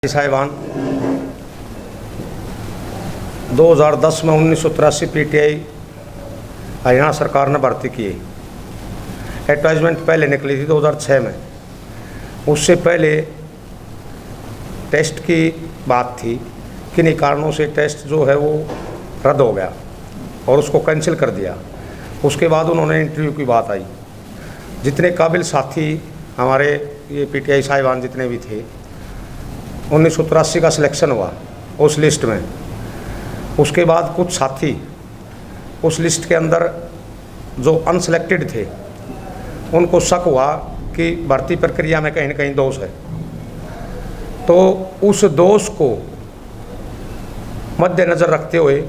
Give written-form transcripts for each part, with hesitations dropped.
साहिबान 2010 में 1983 पीटीआई हरियाणा सरकार ने भर्ती किए। एडवर्टाइजमेंट पहले निकली थी 2006 में। उससे पहले टेस्ट की बात थी, किन्हीं कारणों से टेस्ट जो है वो रद्द हो गया और उसको कैंसिल कर दिया। उसके बाद उन्होंने इंटरव्यू की बात आई। जितने काबिल साथी हमारे ये पीटीआई साहिबान जितने भी थे, 1983 का सिलेक्शन हुआ उस लिस्ट में। उसके बाद कुछ साथी उस लिस्ट के अंदर जो अनसेलेक्टेड थे, उनको शक हुआ कि भर्ती प्रक्रिया में कहीं न कहीं दोष है। तो उस दोष को मद्देनज़र रखते हुए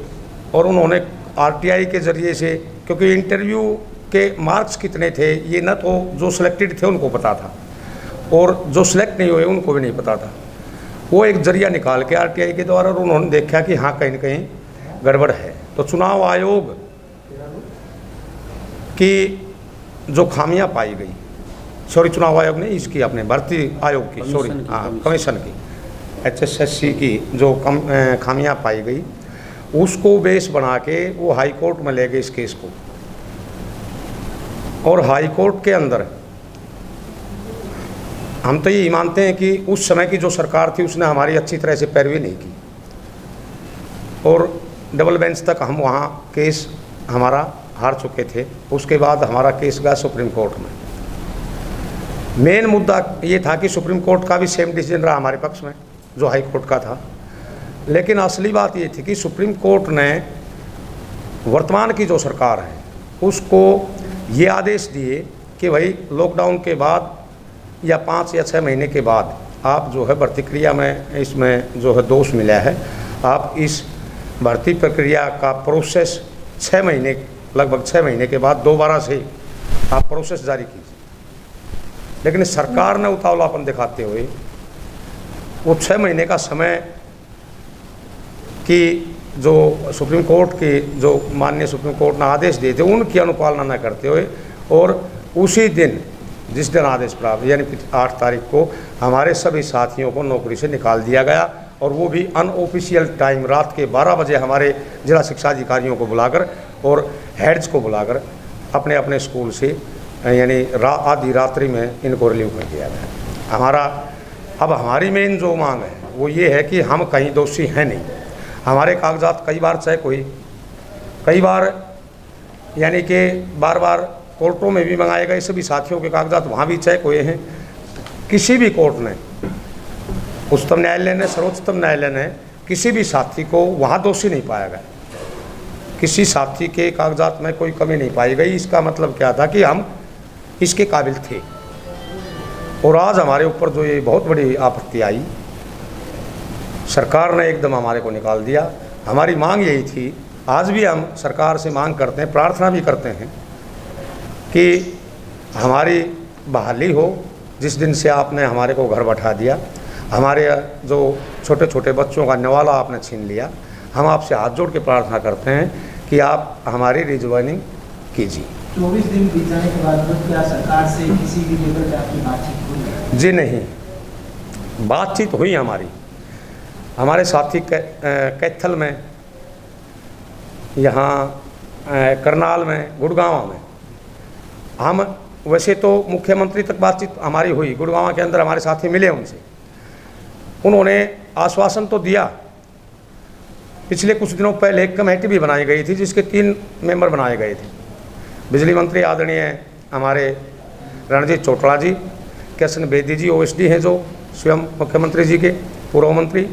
और उन्होंने आरटीआई के ज़रिए से, क्योंकि इंटरव्यू के मार्क्स कितने थे ये न तो जो सिलेक्टेड थे उनको पता था और जो सिलेक्ट नहीं हुए उनको भी नहीं पता था। वो एक जरिया निकाल के आरटीआई के द्वारा उन्होंने देखा कि हाँ कहीं न कहीं गड़बड़ है। तो चुनाव आयोग की जो खामियां पाई गई, चुनाव आयोग ने इसकी अपने भर्ती आयोग की कमीशन की HSSC की जो खामियां पाई गई, उसको बेस बना के वो हाई कोर्ट में ले गए इस केस को। और हाई कोर्ट के अंदर हम तो यही मानते हैं कि उस समय की जो सरकार थी उसने हमारी अच्छी तरह से पैरवी नहीं की और डबल बेंच तक हम वहाँ केस हमारा हार चुके थे। उसके बाद हमारा केस गया सुप्रीम कोर्ट में। मेन मुद्दा ये था कि सुप्रीम कोर्ट का भी सेम डिसीजन रहा हमारे पक्ष में जो हाई कोर्ट का था। लेकिन असली बात ये थी कि सुप्रीम कोर्ट ने वर्तमान की जो सरकार है उसको ये आदेश दिए कि भाई लॉकडाउन के बाद या 5 या 6 महीने के बाद आप जो है भर्ती प्रक्रिया में इसमें जो है दोष मिला है, आप इस भर्ती प्रक्रिया का प्रोसेस 6 महीने लगभग 6 महीने के बाद दोबारा से आप प्रोसेस जारी कीजिए। लेकिन सरकार ने उतावलापन दिखाते हुए वो 6 महीने का समय की जो सुप्रीम कोर्ट के जो माननीय सुप्रीम कोर्ट ने आदेश दिए थे उनकी अनुपालना न करते हुए और उसी दिन जिस दिन आदेश प्राप्त यानी 8 तारीख को हमारे सभी साथियों को नौकरी से निकाल दिया गया। और वो भी अनऑफिशियल टाइम रात के 12 बजे हमारे जिला शिक्षा अधिकारियों को बुलाकर और हेड्स को बुलाकर अपने अपने स्कूल से यानी आधी रात्रि में इनको रिलीव कर दिया गया। हमारी मेन जो मांग है वो ये है कि हम कहीं दोषी हैं नहीं। हमारे कागजात कई बार चेक हुए, कई बार यानी कि बार बार कोर्टों में भी मंगाए गए सभी साथियों के कागजात वहाँ भी चेक हुए हैं। किसी भी कोर्ट ने, उच्चतम न्यायालय ने, सर्वोच्चतम न्यायालय ने किसी भी साथी को वहाँ दोषी नहीं पाया गया। किसी साथी के कागजात में कोई कमी नहीं पाई गई। इसका मतलब क्या था कि हम इसके काबिल थे। और आज हमारे ऊपर जो ये बहुत बड़ी आपत्ति आई, सरकार ने एकदम हमारे को निकाल दिया। हमारी मांग यही थी, आज भी हम सरकार से मांग करते हैं, प्रार्थना भी करते हैं कि हमारी बहाली हो। जिस दिन से आपने हमारे को घर बैठा दिया, हमारे जो छोटे छोटे बच्चों का निवाला आपने छीन लिया, हम आपसे हाथ जोड़ के प्रार्थना करते हैं कि आप हमारी रिज्वाइनिंग कीजिए। 24 दिन बीत जाने के बाद क्या सरकार से किसी भी लेवल पे आपकी बातचीत हुई? जी नहीं, बातचीत हुई हमारे साथी कैथल में, यहाँ करनाल में, गुड़गांव में। हम वैसे तो मुख्यमंत्री तक बातचीत हमारी हुई, गुड़गांव के अंदर हमारे साथी मिले उनसे। उन्होंने आश्वासन तो दिया। पिछले कुछ दिनों पहले एक कमेटी भी बनाई गई थी जिसके 3 मेंबर बनाए गए थे। बिजली मंत्री आदरणीय हमारे रणजीत चौटाला जी, कृष्ण बेदी जी OSD हैं जो स्वयं मुख्यमंत्री जी के पूर्व मंत्री,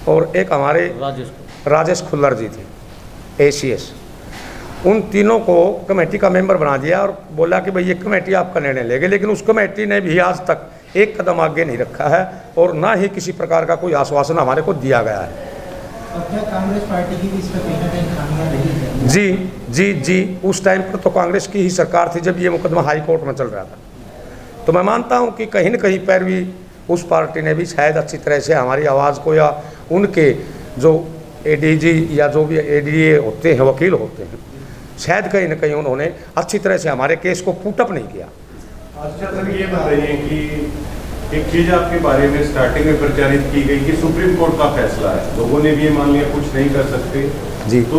और एक हमारे राजेश खुल्लर जी थे ACS। उन तीनों को कमेटी का मेंबर बना दिया और बोला कि भाई ये कमेटी आपका निर्णय लेगी। लेकिन उस कमेटी ने भी आज तक एक कदम आगे नहीं रखा है और ना ही किसी प्रकार का कोई आश्वासन हमारे को दिया गया है। क्या कांग्रेस पार्टी की भी इसमें कहीं ना कहीं खामियां रही है? जी, उस टाइम पर तो कांग्रेस की ही सरकार थी जब ये मुकदमा हाई कोर्ट में चल रहा था। तो मैं मानता हूँ कि कहीं न कहीं पैरवी उस पार्टी ने भी शायद अच्छी तरह से हमारी आवाज़ को, या उनके जो ADG या जो भी ADA होते हैं, वकील होते हैं, शायद कहीं न कहीं उन्होंने अच्छी तरह से हमारे केस को पुटअप नहीं किया। अच्छा सर, ये बताइए कि एक चीज आपके बारे में स्टार्टिंग में प्रचारित की गई कि सुप्रीम कोर्ट का फैसला है, लोगों ने भी ये मान लिया कुछ नहीं कर सकते जी। तो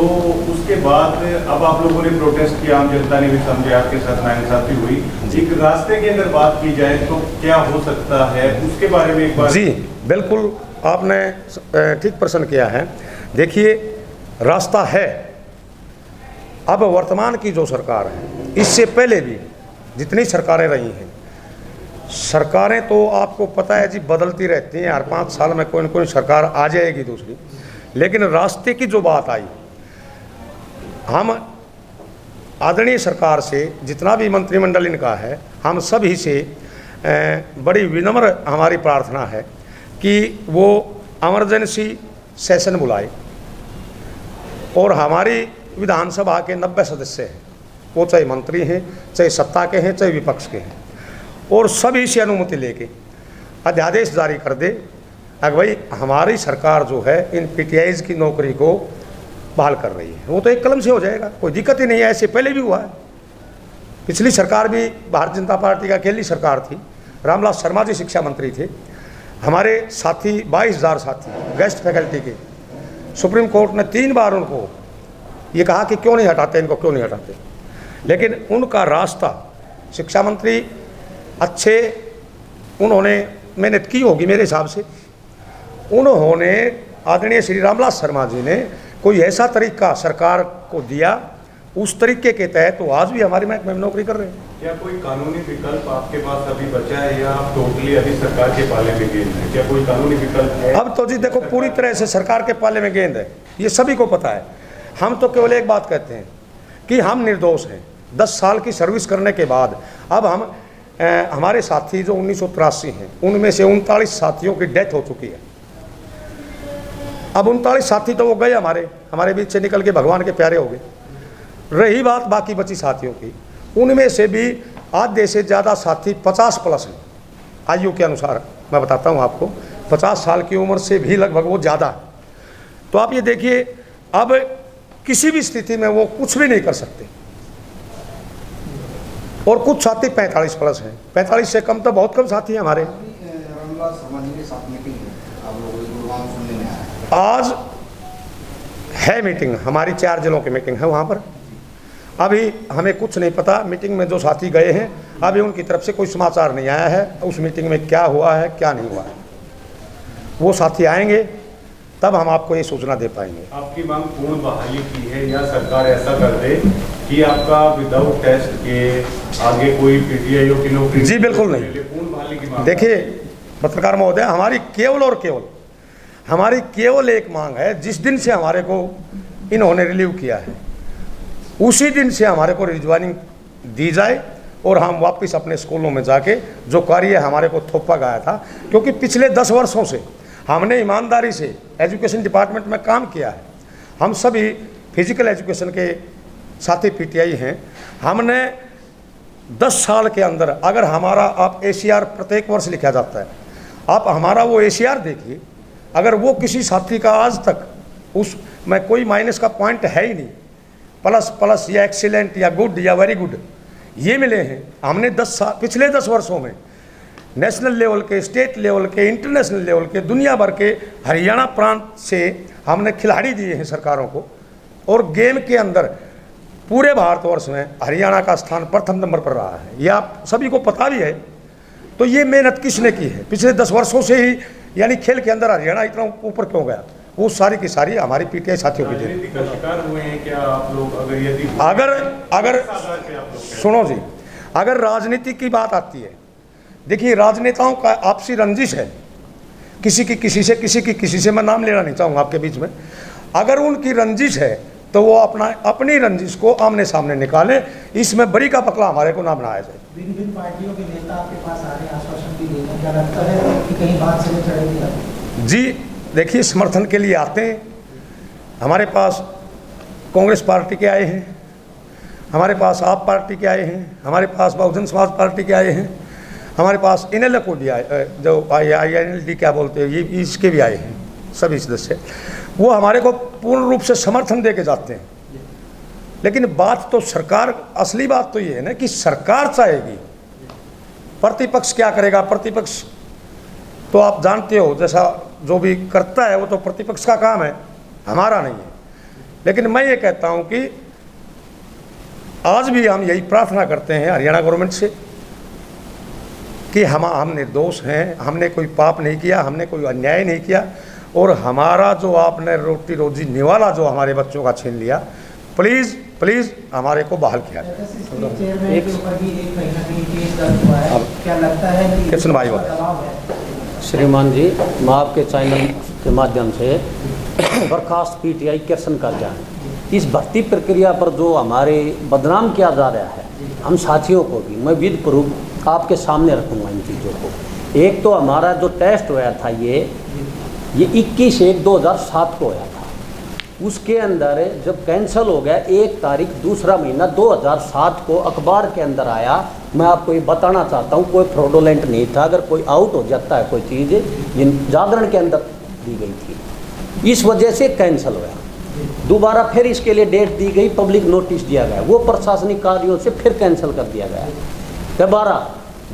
उसके बाद अब आप लोगों ने प्रोटेस्ट किया, आम जनता ने भी समझे, आपके साथ नाइंसाफी हुई। एक रास्ते की अगर बात की जाए तो क्या हो सकता है, उसके बारे में एक बार। जी बिल्कुल, आपने ठीक प्रश्न किया है। देखिए, रास्ता है। अब वर्तमान की जो सरकार है, इससे पहले भी जितनी सरकारें रही हैं, सरकारें तो आपको पता है जी बदलती रहती हैं, हर 5 साल में कोई न कोई सरकार आ जाएगी दूसरी। लेकिन रास्ते की जो बात आई, हम आदरणीय सरकार से, जितना भी मंत्रिमंडल इनका है, हम सभी से बड़ी विनम्र हमारी प्रार्थना है कि वो इमरजेंसी सेशन बुलाए और हमारी विधानसभा के 90 सदस्य हैं, वो चाहे मंत्री हैं, चाहे सत्ता के हैं, चाहे विपक्ष के हैं, और सभी से अनुमति लेके अध्यादेश जारी कर दे अगर भाई हमारी सरकार जो है इन पीटीआईज की नौकरी को बहाल कर रही है। वो तो एक कलम से हो जाएगा, कोई दिक्कत ही नहीं है। ऐसे पहले भी हुआ है, पिछली सरकार भी भारतीय जनता पार्टी का अकेली सरकार थी, रामविलास शर्मा जी शिक्षा मंत्री थे, हमारे साथी 22,000 साथी गेस्ट फैकल्टी के, सुप्रीम कोर्ट ने 3 बार उनको ये कहा कि क्यों नहीं हटाते, इनको क्यों नहीं हटाते। लेकिन उनका रास्ता, शिक्षा मंत्री अच्छे, उन्होंने मेहनत की होगी मेरे हिसाब से, उन्होंने आदरणीय श्री रामविलास शर्मा जी ने कोई ऐसा तरीका सरकार को दिया, उस तरीके के तहत तो आज भी हमारे महकमे में नौकरी कर रहे हैं। क्या कोई कानूनी विकल्प आपके पास अभी बचा है या आप टोटली अभी सरकार के पाले में गेंद है? क्या कोई कानूनी विकल्प है? अब तो जी देखो, पूरी तरह से सरकार के पाले में गेंद है, ये सभी को पता है। हम तो केवल एक बात कहते हैं कि हम निर्दोष हैं। 10 साल की सर्विस करने के बाद अब हम हमारे साथी जो 1983 हैं, उनमें से 39 साथियों की डेथ हो चुकी है। अब 39 साथी तो वो गए, हमारे बीच से निकल के भगवान के प्यारे हो गए। रही बात बाकी बची साथियों की, उनमें से भी आधे से ज़्यादा साथी 50+ हैं आयु के अनुसार। मैं बताता हूँ आपको, 50 साल की उम्र से भी लगभग वो ज़्यादा। तो आप ये देखिए, अब किसी भी स्थिति में वो कुछ भी नहीं कर सकते। और कुछ साथी 45+ हैं, 45 से कम तो बहुत कम साथी हैं हमारे। आज है मीटिंग, हमारी 4 जिलों की मीटिंग है वहाँ पर। अभी हमें कुछ नहीं पता, मीटिंग में जो साथी गए हैं अभी उनकी तरफ से कोई समाचार नहीं आया है उस मीटिंग में क्या हुआ है क्या नहीं हुआ है। वो साथी आएंगे तब हम आपको ये सूचना दे पाएंगे। आपकी मांग पूर्ण बहाली की है या सरकार ऐसा कर दे कि आपका विदाउट टेस्ट के आगे कोई पीटीआई की नौकरी? जी बिल्कुल नहीं, पूर्ण बहाली की मांग। देखिए पत्रकार महोदय, हमारी केवल और केवल हमारी केवल एक मांग है, जिस दिन से हमारे को इन्होंने रिलीव किया है उसी दिन से हमारे को रिज्वाइनिंग दी जाए और हम वापस अपने स्कूलों में जाके जो कार्य हमारे को थोपा गया था, क्योंकि पिछले 10 वर्षों से हमने ईमानदारी से एजुकेशन डिपार्टमेंट में काम किया है। हम सभी फिजिकल एजुकेशन के साथी पीटीआई हैं। हमने 10 साल के अंदर अगर हमारा आप ACR प्रत्येक वर्ष लिखा जाता है, आप हमारा वो ACR देखिए, अगर वो किसी साथी का आज तक उसमें कोई माइनस का पॉइंट है ही नहीं, प्लस या एक्सीलेंट या गुड या वेरी गुड ये मिले हैं। हमने पिछले 10 वर्षों में नेशनल लेवल के, स्टेट लेवल के, इंटरनेशनल लेवल के, दुनिया भर के हरियाणा प्रांत से हमने खिलाड़ी दिए हैं सरकारों को। और गेम के अंदर पूरे भारतवर्ष में हरियाणा का स्थान प्रथम नंबर पर रहा है, यह आप सभी को पता भी है। तो ये मेहनत किसने की है पिछले 10 वर्षों से ही, यानी खेल के अंदर हरियाणा इतना ऊपर क्यों गया, वो सारी की सारी हमारी पीटीआई साथियों की देन। शिकार हुए हैं क्या आप लोग? अगर सुनो जी, अगर राजनीति की बात आती है, देखिए राजनेताओं का आपसी रंजिश है, किसी की किसी से, किसी की किसी से, मैं नाम लेना नहीं चाहूँगा आपके बीच में। अगर उनकी रंजिश है तो वो अपनी रंजिश को आमने सामने निकालें, इसमें बड़ी का पकड़ा हमारे को ना बनाया जाए। विभिन्न पार्टियों के नेता आपके पास आ रहे हैं, आश्वासन भी दे रहे हैं, क्या लगता है कि कहीं बात से चढ़ेगी आप? जी देखिए, समर्थन के लिए आते हैं। हमारे पास कांग्रेस पार्टी के आए हैं, हमारे पास आप पार्टी के आए हैं, हमारे पास बहुजन समाज पार्टी के आए हैं, हमारे पास इनएल को भी आए, जो INLD क्या बोलते हैं, ये इसके भी आए हैं सभी सदस्य। वो हमारे को पूर्ण रूप से समर्थन दे के जाते हैं। लेकिन बात तो सरकार, असली बात तो ये है ना कि सरकार चाहेगी, प्रतिपक्ष क्या करेगा, प्रतिपक्ष तो आप जानते हो जैसा जो भी करता है वो तो प्रतिपक्ष का काम है, हमारा नहीं है। लेकिन मैं ये कहता हूँ कि आज भी हम यही प्रार्थना करते हैं हरियाणा गवर्नमेंट से कि हम निर्दोष हैं, हमने कोई पाप नहीं किया, हमने कोई अन्याय नहीं किया, और हमारा जो आपने रोटी रोजी निवाला जो हमारे बच्चों का छीन लिया, प्लीज़ प्लीज़ हमारे को बहाल किया जाए। चेयरमैन के ऊपर भी एक कहीं ना कहीं केस दर्ज हुआ है, क्या लगता है कि कृष्ण भाई दबाव है? श्रीमान जी, मैं आपके चैनल के माध्यम से बर्खास्त पीटीआई कृष्ण का जान इस भर्ती प्रक्रिया पर जो हमारे बदनाम किया जा रहा है, हम साथियों को भी मैं विद प्रूफ आपके सामने रखूँगा इन चीज़ों को। एक तो हमारा जो टेस्ट हुआ था ये 21/1/2007 को होया था। उसके अंदर जब कैंसिल हो गया 1 तारीख 2 महीना 2007 को अखबार के अंदर आया। मैं आपको ये बताना चाहता हूँ कोई फ्रॉडोलेंट नहीं था। अगर कोई आउट हो जाता है कोई चीज़, ये जागरण के अंदर दी गई थी, इस वजह से कैंसिल हुआ। दोबारा फिर इसके लिए डेट दी गई, पब्लिक नोटिस दिया गया, वो प्रशासनिक कार्यों से फिर कैंसिल कर दिया गया। दोबारा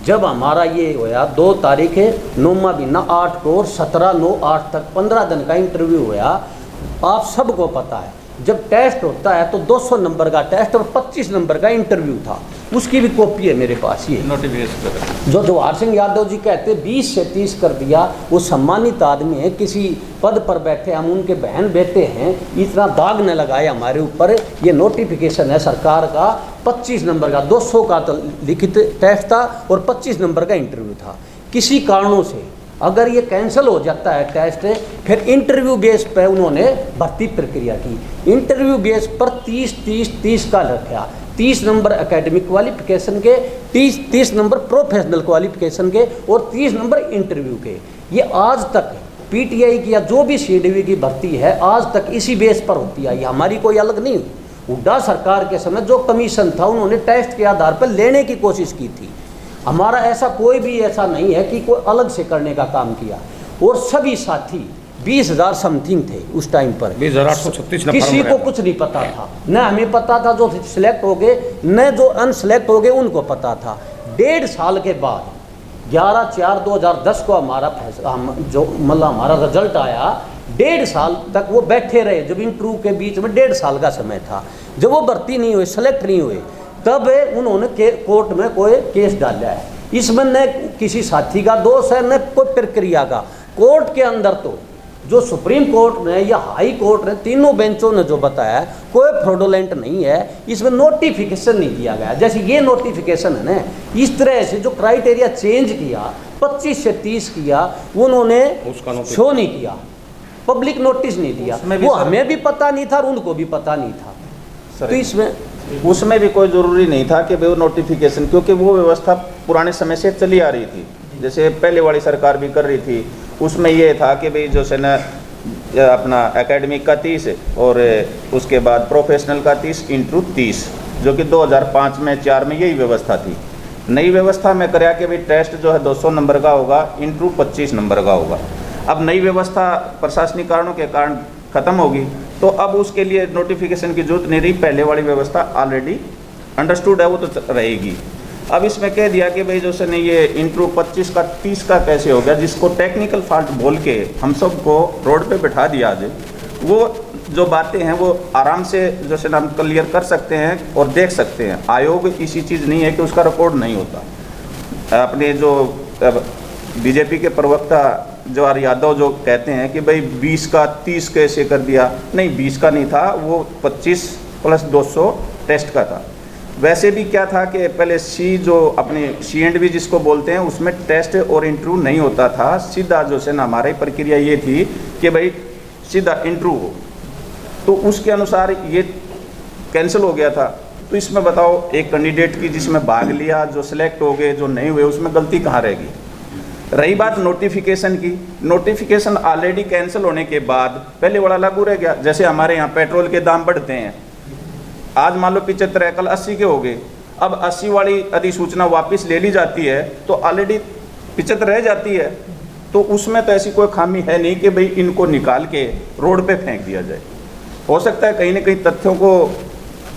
जब हमारा ये होया 2 तारीख 9वां महीना 8 को और 17/9/8 तक 15 दिन का इंटरव्यू हुआ। आप सबको पता है जब टेस्ट होता है तो 200 नंबर का टेस्ट और 25 नंबर का इंटरव्यू था। उसकी भी कॉपी है मेरे पास, ये नोटिफिकेशन जो जवाहर सिंह यादव जी कहते 20 से 30 कर दिया। वो सम्मानित आदमी है, किसी पद पर बैठे, हम उनके बहन बेटे हैं, इतना दाग न लगाए हमारे ऊपर। ये नोटिफिकेशन है सरकार का, 25 नंबर का, 200 का तो लिखित टेस्ट था और 25 नंबर का इंटरव्यू था। किसी कारणों से अगर ये कैंसिल हो जाता है टेस्ट, फिर इंटरव्यू बेस पर उन्होंने भर्ती प्रक्रिया की। इंटरव्यू बेस पर 30 का रखा, 30 नंबर एकेडमिक क्वालिफिकेशन के, 30 नंबर प्रोफेशनल क्वालिफिकेशन के और 30 नंबर इंटरव्यू के। ये आज तक पीटीआई की या जो भी सीडीवी की भर्ती है आज तक इसी बेस पर होती आई, हमारी कोई अलग नहीं हुई। हुड्डा सरकार के समय जो कमीशन था उन्होंने टेस्ट के आधार पर लेने की कोशिश की थी। हमारा ऐसा कोई भी ऐसा नहीं है कि कोई अलग से करने का काम किया। और सभी साथी 20,000 समथिंग थे उस टाइम पर, 20,836 किसी को कुछ नहीं पता था, न हमें पता था जो सिलेक्ट हो गए, न जो अनसिलेक्ट हो गए उनको पता था। 1.5 साल के बाद 11/4/2010 को हमारा हमारा रिजल्ट आया। 1.5 साल तक वो बैठे रहे, जब इंटरव्यू के बीच में 1.5 साल का समय था। जब वो भर्ती नहीं हुए, सेलेक्ट नहीं हुए, तब उन्होंने कोर्ट में कोई केस डाला है। इसमें न किसी साथी का दोष है न कोई प्रक्रिया का। कोर्ट के अंदर तो जो सुप्रीम कोर्ट ने या हाई कोर्ट ने, तीनों बेंचों ने जो बताया कोई फ्रॉडोलेंट नहीं है। इसमें नोटिफिकेशन नहीं दिया गया, जैसे ये नोटिफिकेशन है ना, इस तरह से जो क्राइटेरिया चेंज किया 25 से 30 किया, उन्होंने शो नहीं किया, पब्लिक नोटिस नहीं दिया। वो हमें भी पता नहीं था और उनको भी पता नहीं था। तो इसमें उसमें भी कोई ज़रूरी नहीं था कि वो नोटिफिकेशन, क्योंकि वो व्यवस्था पुराने समय से चली आ रही थी, जैसे पहले वाली सरकार भी कर रही थी। उसमें ये था कि भाई जो है ना अपना एकेडमिक का 30 और उसके बाद प्रोफेशनल का 30 इंटू 30, जो कि 2005 में 4 में यही व्यवस्था थी। नई व्यवस्था में कराया कि भाई टेस्ट जो है 200 नंबर का होगा, इंटू 25 नंबर का होगा। अब नई व्यवस्था प्रशासनिक कारणों के कारण ख़त्म होगी, तो अब उसके लिए नोटिफिकेशन की जरूरत नहीं रही। पहले वाली व्यवस्था ऑलरेडी अंडरस्टूड है, वो तो रहेगी। अब इसमें कह दिया कि भाई जो से नहीं ये इंटरव्यू 25 का 30 का कैसे हो गया, जिसको टेक्निकल फॉल्ट बोल के हम सबको रोड पे बैठा दिया आज। वो जो बातें हैं वो आराम से जो से हम क्लियर कर सकते हैं और देख सकते हैं। आयोग इसी चीज़ नहीं है कि उसका रिकॉर्ड नहीं होता। अपने जो बीजेपी के प्रवक्ता जवाहर यादव जो कहते हैं कि भाई 20 का 30 कैसे कर दिया, नहीं 20 का नहीं था, वो 25 + 200 टेस्ट का था। वैसे भी क्या था कि पहले जो अपने C&V जिसको बोलते हैं उसमें टेस्ट और इंटरव्यू नहीं होता था, सीधा जो है ना हमारी प्रक्रिया ये थी कि भाई सीधा इंटरव्यू हो। तो उसके अनुसार ये कैंसिल हो गया था। तो इसमें बताओ एक कैंडिडेट की जिसमें भाग लिया, जो सिलेक्ट हो गए, जो नहीं हुए, उसमें गलती कहाँ रहेगी। रही बात नोटिफिकेशन की, नोटिफिकेशन ऑलरेडी कैंसिल होने के बाद पहले वाला लागू रह गया। जैसे हमारे यहाँ पेट्रोल के दाम बढ़ते हैं, आज मान लो 75 कल 80 के हो गए, अब 80 वाली अधिसूचना वापस ले ली जाती है तो ऑलरेडी 75 रह जाती है। तो उसमें तो ऐसी कोई खामी है नहीं कि भाई इनको निकाल के रोड पे फेंक दिया जाए। हो सकता है कहीं ना कहीं तथ्यों को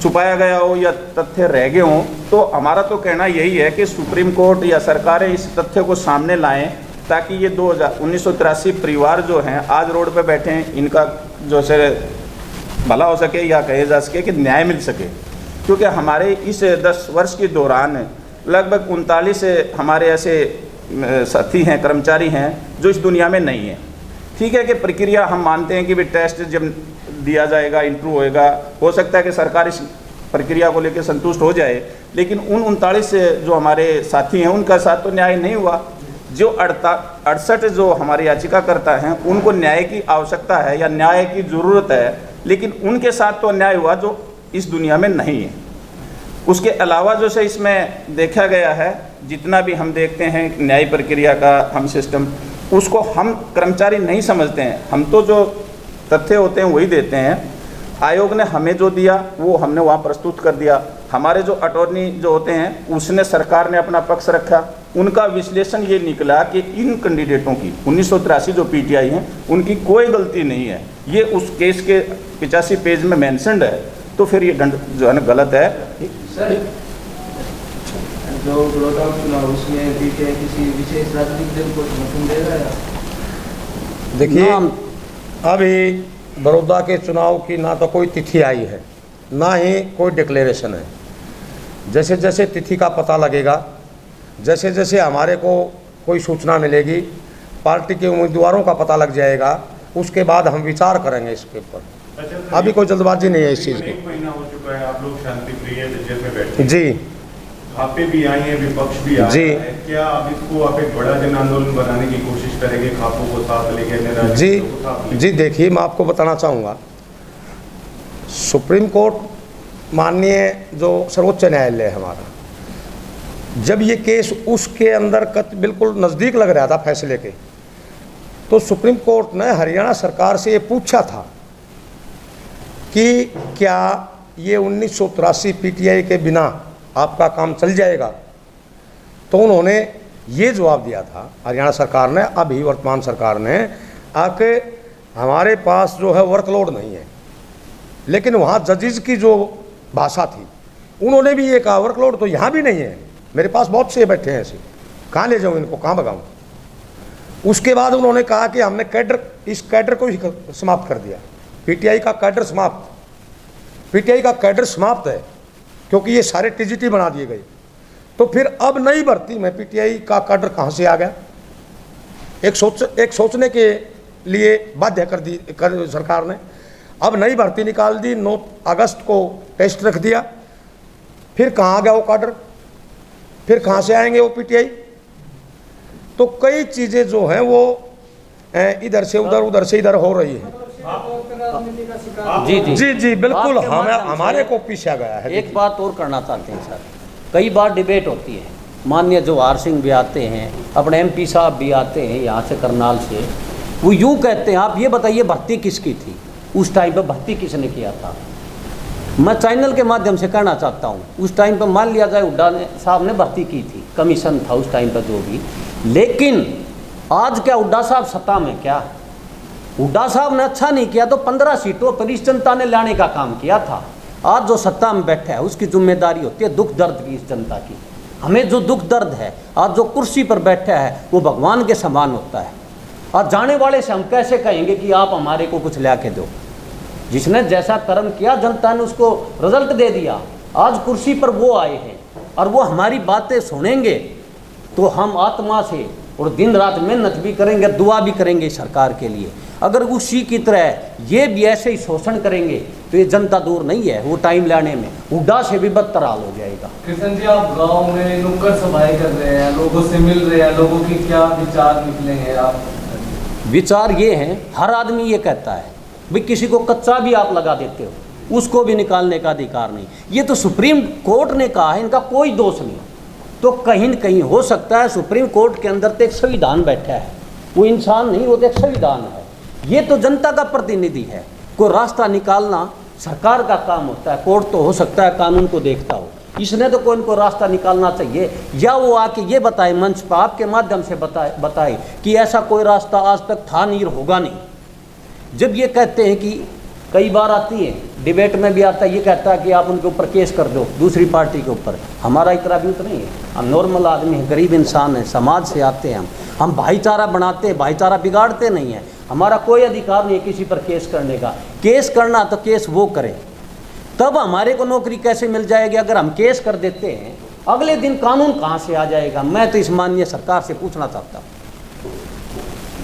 छुपाया गया हो या तथ्य रह गए हों। तो हमारा तो कहना यही है कि सुप्रीम कोर्ट या सरकारें इस तथ्य को सामने लाएं ताकि ये 1983 परिवार जो हैं आज रोड पे बैठे हैं, इनका जो से भला हो सके या कहे जा सके कि न्याय मिल सके। क्योंकि हमारे इस 10 वर्ष के दौरान लगभग 39 हमारे ऐसे साथी हैं, कर्मचारी हैं जो इस दुनिया में नहीं हैं। ठीक है कि प्रक्रिया हम मानते हैं कि भी टेस्ट जब दिया जाएगा, इंटरव्यू होएगा, हो सकता है कि सरकार इस प्रक्रिया को लेकर संतुष्ट हो जाए, लेकिन उन 39 जो हमारे साथी हैं उनका साथ तो न्याय नहीं हुआ। जो 68 जो हमारे याचिकाकर्ता हैं उनको न्याय की आवश्यकता है या न्याय की ज़रूरत है, लेकिन उनके साथ तो अन्याय हुआ जो इस दुनिया में नहीं है। उसके अलावा जो से इसमें देखा गया है, जितना भी हम देखते हैं न्याय प्रक्रिया का हम सिस्टम, उसको हम कर्मचारी नहीं समझते हैं। हम तो जो तथ्य होते हैं वही देते हैं। आयोग ने हमें जो दिया वो हमने वहाँ प्रस्तुत कर दिया। हमारे जो अटॉर्नी जो होते हैं उसने, सरकार ने अपना पक्ष रखा। उनका विश्लेषण ये निकला कि इन कैंडिडेटों की 1983 जो पीटीआई हैं उनकी कोई गलती नहीं है। ये उस केस के 85 पेज में मेंशन्ड है, तो फिर ये दंड जो है ना गलत है। सर, जो बड़ौदा चुनाव उसमें पीटीआई किसी विशेष राजनीतिक दल को समर्थन दे रहा है? देखिए, अभी बड़ौदा के चुनाव की ना तो कोई तिथि आई है, ना ही कोई डिक्लेरेशन है। जैसे जैसे तिथि का पता लगेगा, जैसे जैसे हमारे को कोई सूचना मिलेगी, पार्टी के उम्मीदवारों का पता लग जाएगा, उसके बाद हम विचार करेंगे इसके ऊपर। अभी कोई जल्दबाजी नहीं है इस चीज़ की। 1 महीना हो चुका है, आप लोग शांति प्रिय जेल में बैठे जी, आपे भी आई हैं, विपक्ष भी आ जी। रहा है। क्या आप इसको आप एक बड़ा जन आंदोलन बनाने की कोशिश करेंगे, खापों को साथ लेके? जी, देखिए, मैं आपको बताना चाहूँगा, सुप्रीम कोर्ट माननीय जो सर्वोच्च न्यायालय है हमारा, जब ये केस उसके अंदर बिल्कुल नज़दीक लग रहा था फैसले के, तो सुप्रीम कोर्ट ने हरियाणा सरकार से ये पूछा था कि क्या ये 1983 पीटीआई के बिना आपका काम चल जाएगा। तो उन्होंने ये जवाब दिया था, हरियाणा सरकार ने, अभी वर्तमान सरकार ने, आके हमारे पास जो है वर्कलोड नहीं है। लेकिन वहाँ जजेस की जो भाषा थी, उन्होंने भी ये कहा वर्कलोड तो यहाँ भी नहीं है, मेरे पास बहुत से बैठे हैं ऐसे, कहाँ ले जाऊँ इनको, कहाँ भगाऊँ। उसके बाद उन्होंने कहा कि हमने कैडर, इस कैडर को ही समाप्त कर दिया, पीटीआई का कैडर समाप्त, पीटीआई का कैडर समाप्त है, क्योंकि ये सारे टीजीटी बना दिए गए। तो फिर अब नई भर्ती में पीटीआई का कैडर कहाँ से आ गया? एक सोचने के लिए बाध्य कर सरकार ने। अब नई भर्ती निकाल दी, 9 अगस्त को टेस्ट रख दिया, फिर कहाँ आ गया वो कैडर, फिर कहाँ से आएंगे वो पीटीआई? तो कई चीज़ें जो हैं वो इधर से उधर, उधर से इधर हो रही है। जी जी जी जी, बिल्कुल हमारे को पीछा गया है। एक बात और करना चाहते हैं सर, कई बार डिबेट होती है, माननीय जवाहर सिंह भी आते हैं, अपने एमपी साहब भी आते हैं यहाँ से करनाल से, वो यूँ कहते हैं, आप ये बताइए भर्ती किसकी थी उस टाइम पर, भर्ती किसने किया था? मैं चैनल के माध्यम से कहना चाहता हूँ, उस टाइम पर मान लिया जाए हुड्डा साहब ने भर्ती की थी, कमीशन था उस टाइम पर जो भी, लेकिन आज क्या हुड्डा साहब सत्ता में? क्या हुड्डा साहब ने अच्छा नहीं किया तो 15 सीटों पर इस जनता ने लाने का काम किया था। आज जो सत्ता में बैठा है उसकी जिम्मेदारी होती है दुख दर्द की, इस जनता की। हमें जो दुख दर्द है, आज जो कुर्सी पर बैठा है वो भगवान के समान होता है। और जाने वाले से हम कैसे कहेंगे कि आप हमारे को कुछ ला के दो? जिसने जैसा कर्म किया जनता ने उसको रिजल्ट दे दिया। आज कुर्सी पर वो आए हैं और वो हमारी बातें सुनेंगे तो हम आत्मा से और दिन रात मेहनत भी करेंगे, दुआ भी करेंगे सरकार के लिए। अगर उसी की तरह ये भी ऐसे ही शोषण करेंगे तो ये जनता दूर नहीं है, वो टाइम लाने में हुड्डा से भी बदतर हाल हो जाएगा। कृष्ण जी, आप गांव में नुक्कड़ सभाएं कर रहे हैं, लोगों से मिल रहे हैं, लोगों के क्या विचार निकले हैं? आप विचार ये हैं, हर आदमी ये कहता है भाई किसी को कच्चा भी आप लगा देते हो, उसको भी निकालने का अधिकार नहीं। ये तो सुप्रीम कोर्ट ने कहा है, इनका कोई दोष नहीं। तो कहीं न कहीं हो सकता है सुप्रीम कोर्ट के अंदर तो एक संविधान बैठा है, वो इंसान नहीं, वो तो एक संविधान है। ये तो जनता का प्रतिनिधि है, कोई रास्ता निकालना सरकार का काम होता है। कोर्ट तो हो सकता है कानून को देखता हो, इसने तो कोई इनको रास्ता निकालना चाहिए, या वो आके ये बताए मंच पर आपके माध्यम से बताए कि ऐसा कोई रास्ता आज तक था नहीं, होगा नहीं। जब ये कहते हैं कि कई बार आती है, डिबेट में भी आता है, ये कहता है कि आप उनके ऊपर केस कर दो, दूसरी पार्टी के ऊपर। हमारा इतना भी नहीं है, हम नॉर्मल आदमी हैं, गरीब इंसान हैं, समाज से आते हैं हम भाईचारा बनाते हैं, भाईचारा बिगाड़ते नहीं हैं। हमारा कोई अधिकार नहीं है किसी पर केस करने का। केस करना तो केस वो करे, तब हमारे को नौकरी कैसे मिल जाएगी? अगर हम केस कर देते हैं, अगले दिन कानून कहाँ से आ जाएगा? मैं तो इस माननीय सरकार से पूछना चाहता हूँ,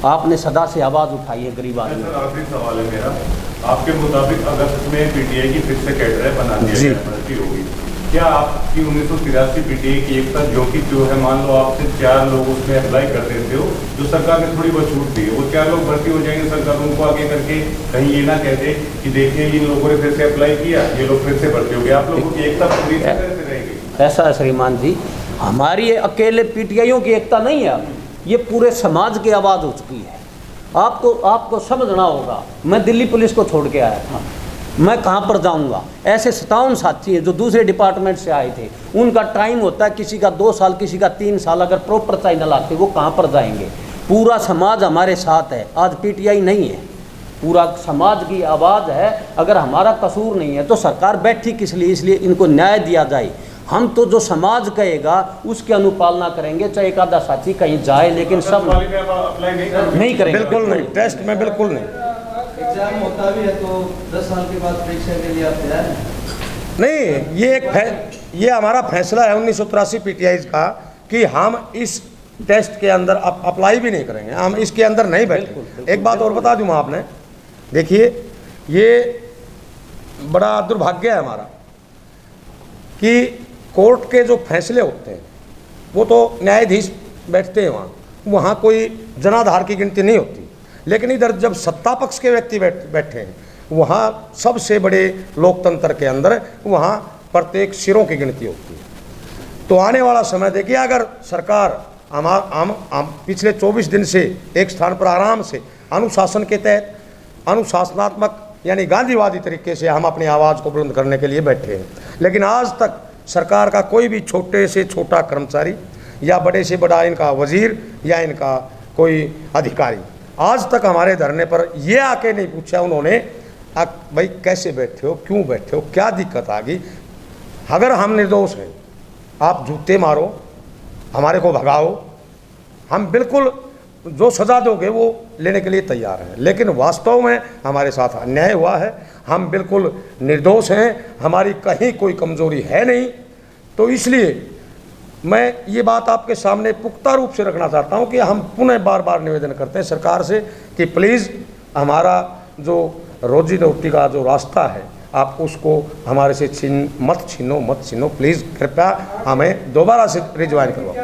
आपने सदा से आवाज़ उठाई है गरीब आदमी। सर आखिरी सवाल है मेरा, आपके मुताबिक अगस्त में पीटीआई की फिर से कैडर बना दिया गया, भर्ती होगी, क्या आपकी 1983 पीटीआई की एकता जो कि जो है, मान लो आपसे 4 लोग उसमें अप्लाई कर देते हो, जो सरकार ने थोड़ी बहुत छूट दी है, वो 4 लोग भर्ती हो जाएंगे, सरकार उनको आगे करके कहीं ये ना कहते कि देखिए इन लोगों ने फिर से अप्लाई किया, ये लोग फिर से भर्ती हो गए, आप लोगों की एकता पूरी तरह से रहेगी? ऐसा है श्रीमान जी, हमारी अकेले पीटीआईयों की एकता नहीं है, ये पूरे समाज की आवाज़ हो चुकी है। आपको समझना होगा, मैं दिल्ली पुलिस को छोड़ के आया था, मैं कहाँ पर जाऊँगा? ऐसे 57 साथी हैं जो दूसरे डिपार्टमेंट से आए थे, उनका टाइम होता है, किसी का 2 साल, किसी का 3 साल, अगर प्रॉपर चैनल आते वो कहाँ पर जाएंगे? पूरा समाज हमारे साथ है, आज पीटीआई नहीं है, पूरा समाज की आवाज़ है। अगर हमारा कसूर नहीं है तो सरकार बैठी किस लिए? इसलिए इनको न्याय दिया जाए। हम तो जो समाज कहेगा उसकी अनुपालना करेंगे, चाहे एक आधा साथी कहीं जाए, लेकिन सब नहीं करेंगे, बिल्कुल नहीं, टेस्ट में बिल्कुल नहीं। एग्जाम होता भी है तो 10 साल के बाद परीक्षा के लिए आप तैयार हैं? नहीं, ये हमारा फैसला है 1983 पीटीआई का कि हम इस टेस्ट के अंदर अप्लाई भी नहीं करेंगे, हम इसके अंदर नहीं बैठे। एक बात और बता दूं आपने, देखिए ये बड़ा दुर्भाग्य है हमारा कि कोर्ट के जो फैसले होते हैं वो तो न्यायाधीश बैठते हैं वहाँ कोई जनाधार की गिनती नहीं होती, लेकिन इधर जब सत्ता पक्ष के व्यक्ति बैठे हैं वहाँ सबसे बड़े लोकतंत्र के अंदर वहाँ प्रत्येक सिरों की गिनती होती है। तो आने वाला समय देखिए, अगर सरकार हम पिछले 24 दिन से एक स्थान पर आराम से अनुशासन के तहत, अनुशासनात्मक यानी गांधीवादी तरीके से हम अपनी आवाज़ को बुलंद करने के लिए बैठे हैं, लेकिन आज तक सरकार का कोई भी छोटे से छोटा कर्मचारी या बड़े से बड़ा इनका वजीर या इनका कोई अधिकारी आज तक हमारे धरने पर ये आके नहीं पूछा उन्होंने भाई कैसे बैठे हो, क्यों बैठे हो, क्या दिक्कत आ गई। अगर हम निर्दोष हैं, आप जूते मारो, हमारे को भगाओ, हम बिल्कुल जो सज़ा दोगे वो लेने के लिए तैयार हैं, लेकिन वास्तव में हमारे साथ अन्याय हुआ है, हम बिल्कुल निर्दोष हैं, हमारी कहीं कोई कमजोरी है नहीं। तो इसलिए मैं ये बात आपके सामने पुख्ता रूप से रखना चाहता हूँ कि हम पुनः बार बार निवेदन करते हैं सरकार से कि प्लीज़ हमारा जो रोजी रोटी का जो रास्ता है आप उसको हमारे से मत छीनो प्लीज़, कृपया हमें दोबारा से रिज्वाइन करवाओ।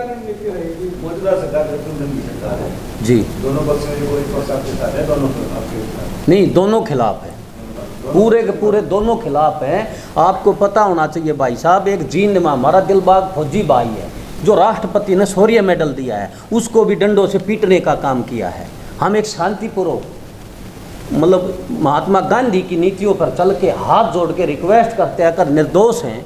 मौजूदा सरकार जी दोनों पक्ष में कोई पक्ष आपके साथ है, दोनों नहीं, दोनों खिलाफ है, पूरे के पूरे दोनों खिलाफ हैं। आपको पता होना चाहिए भाई साहब, एक जींद में हमारा दिलबाग फौजी भाई है जो राष्ट्रपति ने शौर्य मेडल दिया है, उसको भी डंडों से पीटने का काम किया है। हम एक शांतिपूर्वक मतलब महात्मा गांधी की नीतियों पर चल के हाथ जोड़ के रिक्वेस्ट करते हैं, अगर निर्दोष हैं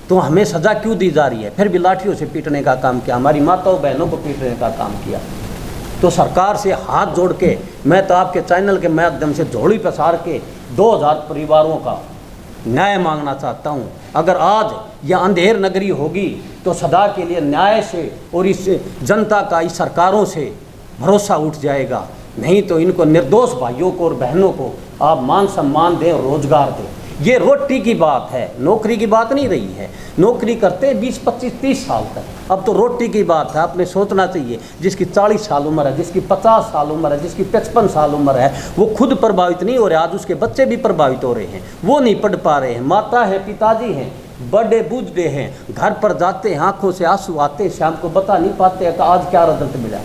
तो हमें सज़ा क्यों दी जा रही है? फिर भी लाठियों से पीटने का काम किया, हमारी माताओं बहनों को पीटने का काम किया। तो सरकार से हाथ जोड़ के मैं तो आपके चैनल के माध्यम से झोली पसार के 2000 परिवारों का न्याय मांगना चाहता हूँ। अगर आज यह अंधेर नगरी होगी तो सदा के लिए न्याय से और इस जनता का, इस सरकारों से भरोसा उठ जाएगा। नहीं तो इनको निर्दोष भाइयों को और बहनों को आप मान सम्मान दें, रोजगार दें। ये रोटी की बात है, नौकरी की बात नहीं रही है। नौकरी करते 20, 25, 30 साल तक, अब तो रोटी की बात है। आपने सोचना चाहिए, जिसकी 40 साल उम्र है, जिसकी 50 साल उम्र है, जिसकी 55 साल उम्र है, वो खुद प्रभावित नहीं हो रहे, आज उसके बच्चे भी प्रभावित हो रहे हैं, वो नहीं पढ़ पा रहे हैं। माता है, पिताजी हैं, बड़े बूढ़े हैं, घर पर जाते हैं, आंखों से आंसू आते, शाम को बता नहीं पाते कि आज क्या रिजल्ट मिला।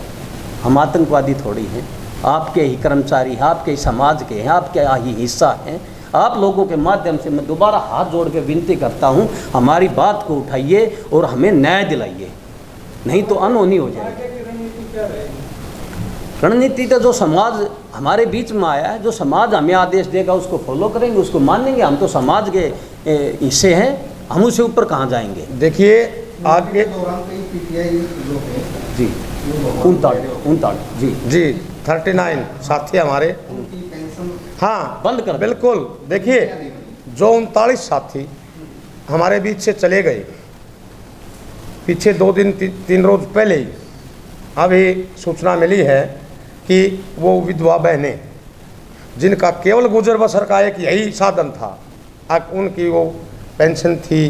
हम आतंकवादी थोड़ी हैं, आपके ही कर्मचारी, आपके ही समाज के हैं, आपके ही हिस्सा हैं। आप लोगों के माध्यम से मैं दोबारा हाथ जोड़ के विनती करता हूं, हमारी बात को उठाइए और हमें न्याय दिलाइए, नहीं तो अनहोनी हो जाएगी। रणनीति तो जो समाज हमारे बीच में आया है, जो समाज हमें आदेश देगा उसको फॉलो करेंगे, उसको मानेंगे। हम तो समाज के हिस्से हैं, हम उससे ऊपर कहाँ जाएंगे। देखिए आगे जी 39 जी 39 साथी हमारे, उनकी पेंशन हाँ बंद कर दो। बिल्कुल। देखिए, जो 39 साथी हमारे बीच से चले गए पीछे 2 दिन 3 रोज पहले ही, अभी सूचना मिली है कि वो विधवा बहनें जिनका केवल गुजर बसर का एक यही साधन था, अब उनकी वो पेंशन थी,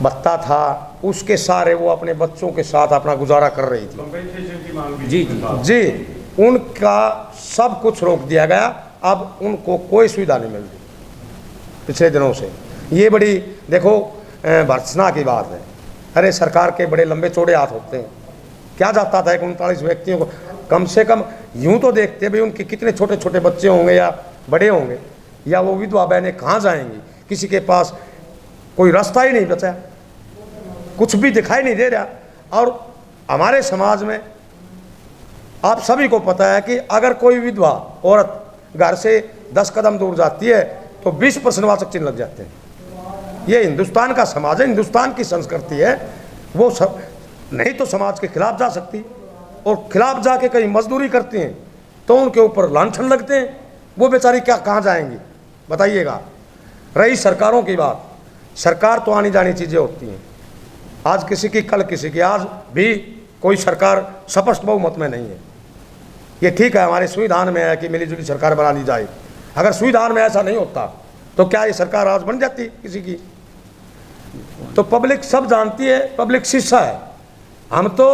भत्ता था, उसके सारे वो अपने बच्चों के साथ अपना गुजारा कर रही थी। कंपेंसेशन की मांग भी जी, थी। जी, उनका सब कुछ रोक दिया गया। अब उनको कोई सुविधा नहीं मिल रही पिछले दिनों से। ये बड़ी देखो भर्त्सना की बात है। अरे सरकार के बड़े लंबे चौड़े हाथ होते हैं, क्या जाता था 39 व्यक्तियों को, कम से कम यूं तो देखते भाई उनके कितने छोटे छोटे बच्चे होंगे या बड़े होंगे, या वो विधवा बहनें कहाँ जाएंगी, किसी के पास कोई रास्ता ही नहीं बचा, कुछ भी दिखाई नहीं दे रहा। और हमारे समाज में आप सभी को पता है कि अगर कोई विधवा औरत घर से 10 कदम दूर जाती है तो 20 प्रश्नवाचक चिन्ह लग जाते हैं। ये हिंदुस्तान का समाज है, हिंदुस्तान की संस्कृति है। वो सब नहीं तो समाज के खिलाफ जा सकती, और खिलाफ जाके कहीं मजदूरी करती हैं तो उनके ऊपर लांछन लगते हैं। वो बेचारी क्या कहाँ जाएंगी बताइएगा। रही सरकारों की बात, सरकार तो आनी जानी चीज़ें होती हैं, आज किसी की कल किसी की। आज भी कोई सरकार स्पष्ट बहुमत में नहीं है। ये ठीक है, हमारे संविधान में है कि मिलीजुली सरकार बना ली जाए। अगर संविधान में ऐसा नहीं होता तो क्या ये सरकार आज बन जाती किसी की? तो पब्लिक सब जानती है, पब्लिक शिष्य है। हम तो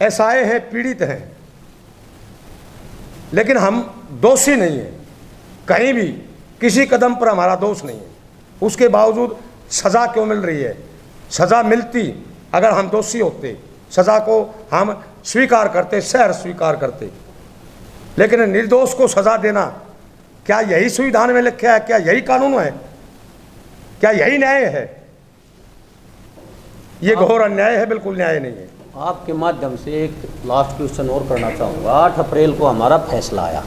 एसआई हैं, पीड़ित हैं, लेकिन हम दोषी नहीं हैं। कहीं भी किसी कदम पर हमारा दोष नहीं है। उसके बावजूद सज़ा क्यों मिल रही है? सज़ा मिलती अगर हम दोषी होते, सज़ा को हम स्वीकार करते, सहर्ष स्वीकार करते, लेकिन निर्दोष को सज़ा देना, क्या यही संविधान में लिखा है? क्या यही कानून है? क्या यही न्याय है? ये घोर अन्याय है, बिल्कुल न्याय नहीं है। आपके माध्यम से एक लास्ट क्वेश्चन और करना चाहूँगा। 8 अप्रैल को हमारा फैसला आया,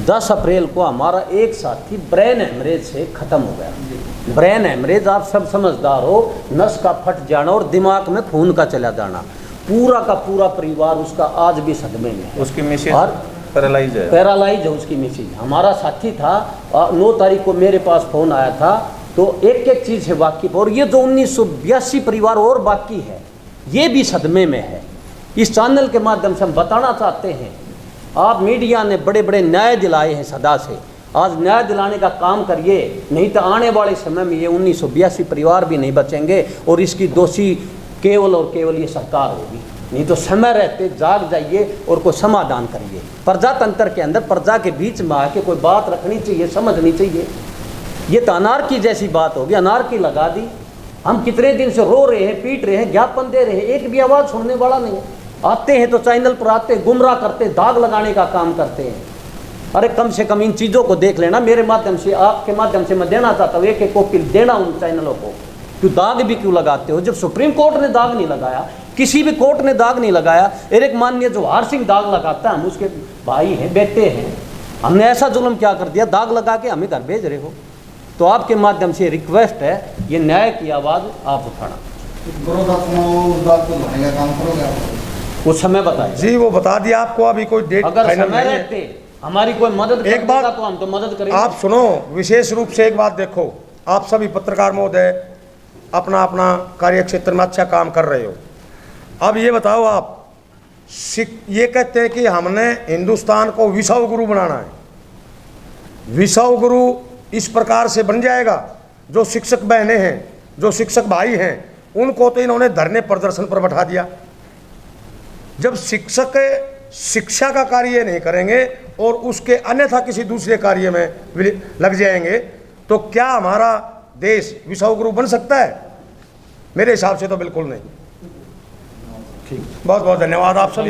10 अप्रैल को हमारा एक साथी ब्रेन हेमरेज से ख़त्म हो गया। ब्रेन हेमरेज, आप सब समझदार हो, नस का फट जाना और दिमाग में खून का चला जाना। पूरा का पूरा परिवार उसका आज भी सदमे में है। उसकी मिसेज और पैरालाइज है। पैरालाइज है उसकी मिसेज। हमारा साथी था, 9 तारीख को मेरे पास फ़ोन आया था, तो एक एक चीज़ है वाकिफ। और ये जो 1982 परिवार और बाकी है, ये भी सदमे में है। इस चैनल के माध्यम से हम बताना चाहते हैं, आप मीडिया ने बड़े बड़े न्याय दिलाए हैं सदा से, आज न्याय दिलाने का काम करिए, नहीं तो आने वाले समय में ये 1982 परिवार भी नहीं बचेंगे और इसकी दोषी केवल और केवल ये सरकार होगी। नहीं तो समय रहते जाग जाइए और कोई समाधान करिए। प्रजातंत्र के अंदर प्रजा के बीच में आके कोई बात रखनी चाहिए, समझनी चाहिए। ये तो अनारकी जैसी बात होगी, अनारकी लगा दी। हम कितने दिन से रो रहे हैं, पीट रहे हैं, ज्ञापन दे रहे हैं, एक भी आवाज़ सुनने वाला नहीं है। आते हैं तो चैनल पर आते, गुमराह करते, दाग लगाने का काम करते हैं। अरे कम से कम इन चीज़ों को देख लेना। मेरे माध्यम से, आपके माध्यम से मैं देना चाहता हूँ, एक एक कॉपी देना उन चैनलों को। क्यों दाग भी क्यों लगाते हो? जब सुप्रीम कोर्ट ने दाग नहीं लगाया, किसी भी कोर्ट ने दाग नहीं लगाया, एक माननीय जवाहर सिंह दाग लगाता है, हम उसके भाई हैं, बेटे हैं, हमने ऐसा जुल्म क्या कर दिया? दाग लगा के हमें घर भेज रहे हो। तो आपके माध्यम से रिक्वेस्ट है, ये न्याय की आवाज़ आप उठाना। उस समय बताइए जी, वो बता दिया आपको, अभी कोई डेट अगर फाइनल समय नहीं है। रहते हमारी कोई मदद एक बात तो हम तो मदद करेंगे। आप सुनो, विशेष रूप से एक बात देखो, आप सभी पत्रकार महोदय अपना अपना कार्य क्षेत्र में अच्छा काम कर रहे हो। अब ये बताओ, आप ये कहते हैं कि हमने हिंदुस्तान को विश्व गुरु बनाना है। विश्व गुरु इस प्रकार से बन जाएगा, जो शिक्षक बहनें हैं, जो शिक्षक भाई हैं, उनको तो इन्होंने धरने प्रदर्शन पर बैठा दिया। जब शिक्षक शिक्षा का कार्य नहीं करेंगे और उसके अन्यथा किसी दूसरे कार्य में लग जाएंगे, तो क्या हमारा देश विश्व गुरु बन सकता है? मेरे हिसाब से तो बिल्कुल नहीं। ठीक, बहुत बहुत धन्यवाद आप सभी।